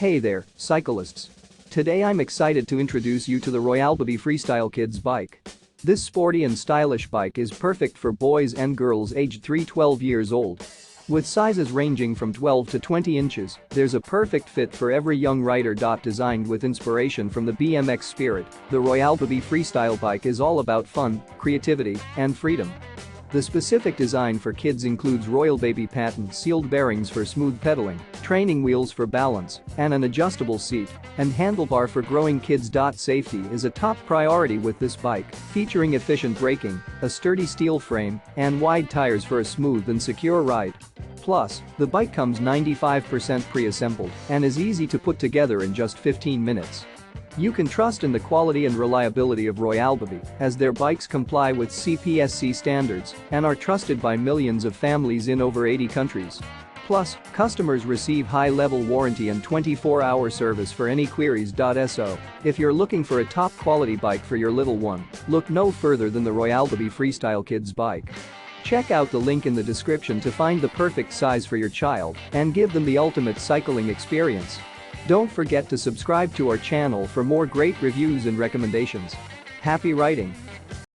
Hey there, cyclists. Today I'm excited to introduce you to the Royalbaby Freestyle Kids bike. This sporty and stylish bike is perfect for boys and girls aged 3-12 years old. With sizes ranging from 12 to 20 inches, there's a perfect fit for every young rider. Designed with inspiration from the BMX spirit, the Royalbaby Freestyle bike is all about fun, creativity, and freedom. The specific design for kids includes Royalbaby patent sealed bearings for smooth pedaling, training wheels for balance, and an adjustable seat and handlebar for growing kids. Safety is a top priority with this bike, featuring efficient braking, a sturdy steel frame, and wide tires for a smooth and secure ride. Plus, the bike comes 95% pre-assembled and is easy to put together in just 15 minutes. You can trust in the quality and reliability of Royalbaby, as their bikes comply with CPSC standards and are trusted by millions of families in over 80 countries. Plus, customers receive high-level warranty and 24-hour service for any queries. So, if you're looking for a top-quality bike for your little one, look no further than the Royalbaby Freestyle Kids bike. Check out the link in the description to find the perfect size for your child and give them the ultimate cycling experience. Don't forget to subscribe to our channel for more great reviews and recommendations. Happy riding!